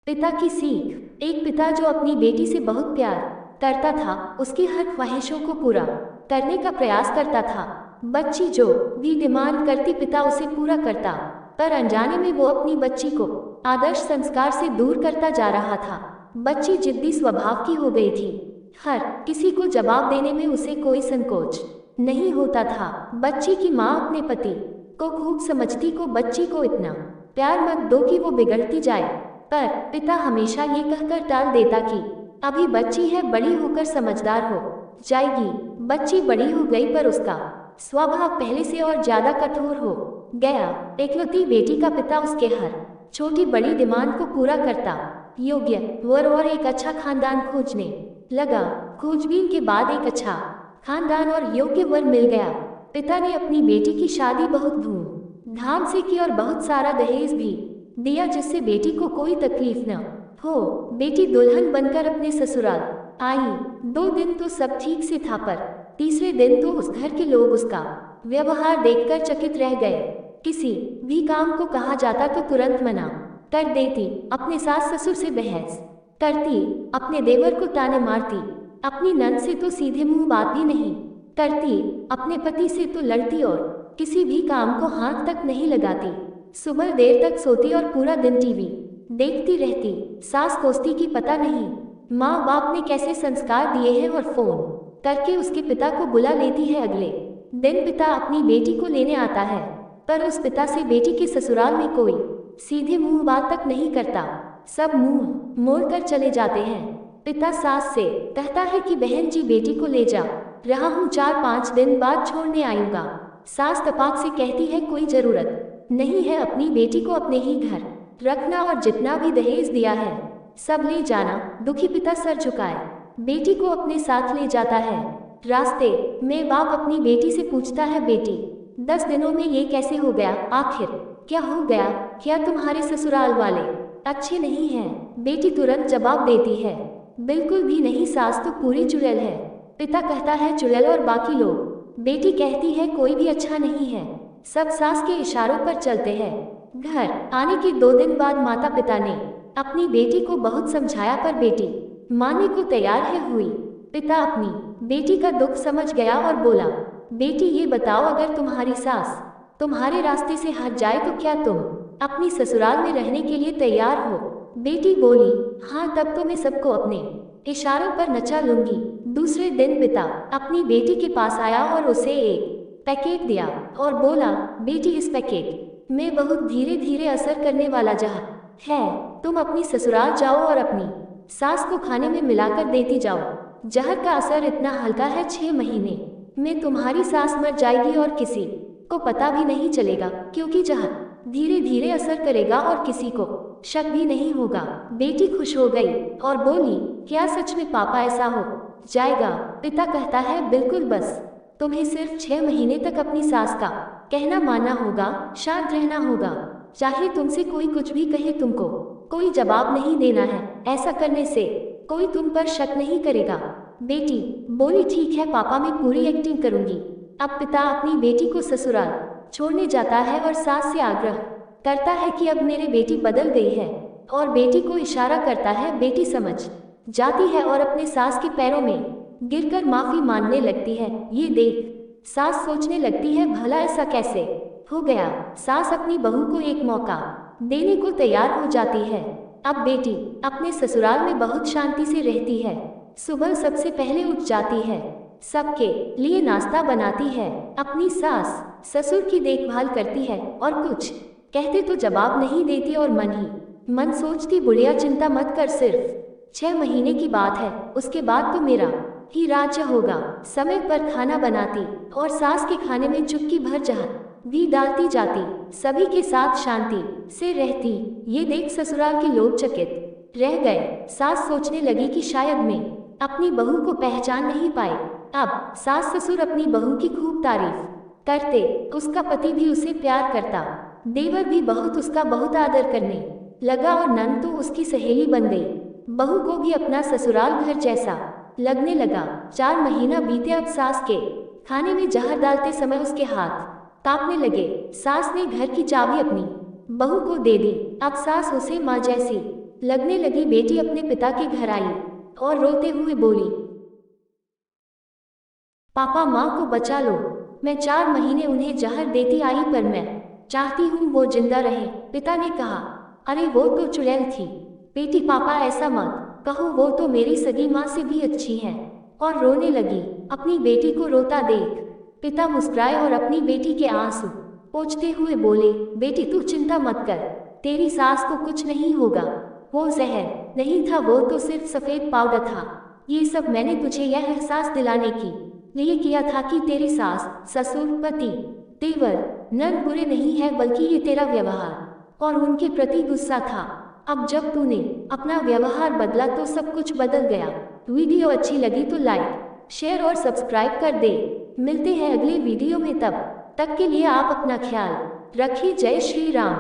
पिता की सीख। एक पिता जो अपनी बेटी से बहुत प्यार करता था, उसकी हर ख्वाहिशों को पूरा करने का प्रयास करता था। बच्ची जो भी डिमांड करती, पिता उसे पूरा करता, पर अनजाने में वो अपनी बच्ची को आदर्श संस्कार से दूर करता जा रहा था। बच्ची जिद्दी स्वभाव की हो गई थी। हर किसी को जवाब देने में उसे कोई संकोच नहीं होता था। बच्ची की माँ अपने पति को खूब समझती को बच्ची को इतना प्यार मत दो कि वो बिगड़ती जाए, पर पिता हमेशा ये कहकर टाल देता कि अभी बच्ची है, बड़ी होकर समझदार हो जाएगी। बच्ची बड़ी हो गई, पर उसका स्वभाव पहले से और ज्यादा कठोर हो गया। एकलौती बेटी का पिता उसके हर छोटी बड़ी डिमांड को पूरा करता, योग्य वर और एक अच्छा खानदान खोजने लगा। खोजबीन के बाद एक अच्छा खानदान और योग्य वर मिल गया। पिता ने अपनी बेटी की शादी बहुत धूमधाम से की और बहुत सारा दहेज भी दिया, जिससे बेटी को कोई तकलीफ न हो। बेटी दुल्हन बनकर अपने ससुराल आई। 2 दिन तो सब ठीक से था, पर तीसरे दिन तो उस घर के लोग उसका व्यवहार देखकर चकित रह गए। किसी भी काम को कहा जाता तो तुरंत मना कर देती, अपने सास ससुर से बहस करती, अपने देवर को ताने मारती, अपनी नंद से तो सीधे मुंह बात भी नहीं करती, अपने पति से तो लड़ती और किसी भी काम को हाथ तक नहीं लगाती। सुबह देर तक सोती और पूरा दिन टीवी देखती रहती। सास कोसती की पता नहीं माँ बाप ने कैसे संस्कार दिए हैं और फोन करके उसके पिता को बुला लेती है। अगले दिन पिता अपनी बेटी को लेने आता है, पर उस पिता से बेटी के ससुराल में कोई सीधे मुंह बात तक नहीं करता। सब मुंह मोड़कर चले जाते हैं। पिता सास से कहता है कि बहन जी बेटी को ले जा रहा हूँ, 4-5 दिन बाद छोड़ने आऊंगा। सास तपाक से कहती है कोई जरूरत नहीं है, अपनी बेटी को अपने ही घर रखना और जितना भी दहेज दिया है सब ले जाना। दुखी पिता सर झुकाए बेटी को अपने साथ ले जाता है। रास्ते में बाप अपनी बेटी से पूछता है, बेटी 10 दिनों में ये कैसे हो गया? आखिर क्या हो गया? क्या तुम्हारे ससुराल वाले अच्छे नहीं हैं? बेटी तुरंत जवाब देती है, बिल्कुल भी नहीं, सास तो पूरी चुड़ैल है। पिता कहता है चुड़ैल और बाकी लोग? बेटी कहती है कोई भी अच्छा नहीं है, सब सास के इशारों पर चलते हैं। घर आने के 2 दिन बाद माता पिता ने अपनी बेटी को बहुत समझाया, पर बेटी मानने को तैयार है हुई। पिता अपनी बेटी का दुख समझ गया और बोला, बेटी ये बताओ, अगर तुम्हारी सास तुम्हारे रास्ते से हट जाए तो क्या तुम अपनी ससुराल में रहने के लिए तैयार हो? बेटी बोली, हाँ, तब तो मैं सबको अपने इशारों पर नचा लूंगी। दूसरे दिन पिता अपनी बेटी के पास आया और उसे एक पैकेट दिया और बोला, बेटी इस पैकेट में बहुत धीरे धीरे असर करने वाला जहर है, तुम अपनी ससुराल जाओ और अपनी सास को खाने में मिलाकर देती जाओ। जहर का असर इतना हल्का है, 6 महीने में तुम्हारी सास मर जाएगी और किसी को पता भी नहीं चलेगा, क्योंकि जहर धीरे धीरे असर करेगा और किसी को शक भी नहीं होगा। बेटी खुश हो गई और बोली, क्या सच में पापा ऐसा हो जाएगा? पिता कहता है, बिल्कुल, बस तुम्हें सिर्फ 6 महीने तक अपनी सास का कहना मानना होगा, शांत रहना होगा, चाहे तुमसे कोई कुछ भी कहे, तुमको कोई जवाब नहीं देना है। ऐसा करने से कोई तुम पर शक नहीं करेगा। बेटी बोली, ठीक है पापा, मैं पूरी एक्टिंग करूंगी। अब पिता अपनी बेटी को ससुराल छोड़ने जाता है और सास से आग्रह करता है कि अब मेरी बेटी बदल गई है, और बेटी को इशारा करता है। बेटी समझ जाती है और अपने सास के पैरों में गिरकर माफी मांगने लगती है। ये देख सास सोचने लगती है, भला ऐसा कैसे हो गया? सास अपनी बहू को एक मौका देने को तैयार हो जाती है। अब बेटी अपने ससुराल में बहुत शांति से रहती है। सुबह सबसे पहले उठ जाती है, सबके लिए नाश्ता बनाती है, अपनी सास ससुर की देखभाल करती है, और कुछ कहते तो जवाब नहीं देती और मन ही मन सोचती, बुढ़िया चिंता मत कर, सिर्फ 6 महीने की बात है, उसके बाद तो मेरा ही राज्य होगा। समय पर खाना बनाती और सास के खाने में चुटकी भर जहर भी डालती जाती, सभी के साथ शांति से रहती। ये देख ससुराल के लोग चकित रह गए। सास सोचने लगी कि शायद मैं अपनी बहू को पहचान नहीं पाई। अब सास ससुर अपनी बहू की खूब तारीफ करते, उसका पति भी उसे प्यार करता, देवर भी उसका बहुत आदर करने लगा और नंद तो उसकी सहेली बन गई। बहू को भी अपना ससुराल घर जैसा लगने लगा। 4 महीना बीते, अब सास के खाने में जहर डालते समय उसके हाथ कांपने लगे। सास ने घर की चाबी अपनी बहू को दे दी। अब सास उसे माँ जैसी लगने लगी बेटी अपने पिता के घर आई और रोते हुए बोली, पापा माँ को बचा लो, मैं 4 महीने उन्हें जहर देती आई पर मैं चाहती हूँ वो जिंदा रहे। पिता ने कहा, अरे वो तो चुड़ैल थी। बेटी पापा ऐसा मत कहो, वो तो मेरी सगी माँ से भी अच्छी है। और रोने लगी अपनी बेटी को रोता देख। पिता मुस्कुराए और अपनी बेटी के आंसू पोंछते हुए बोले, बेटी तू चिंता मत कर, तेरी सास को कुछ नहीं होगा, वो जहर नहीं था, वो तो सिर्फ सफ़ेद पाउडर था। ये सब मैंने तुझे यह एहसास दिलाने की लिए किया था कि तेरी सास, ससुर, पति, देवर, नर बुरे नहीं है, बल्कि ये तेरा व्यवहार और उनके प्रति गुस्सा था। अब जब तूने अपना व्यवहार बदला तो सब कुछ बदल गया। वीडियो अच्छी लगी तो लाइक, शेयर और सब्सक्राइब कर दे। मिलते हैं अगले वीडियो में, तब तक के लिए आप अपना ख्याल रखिए। जय श्री राम।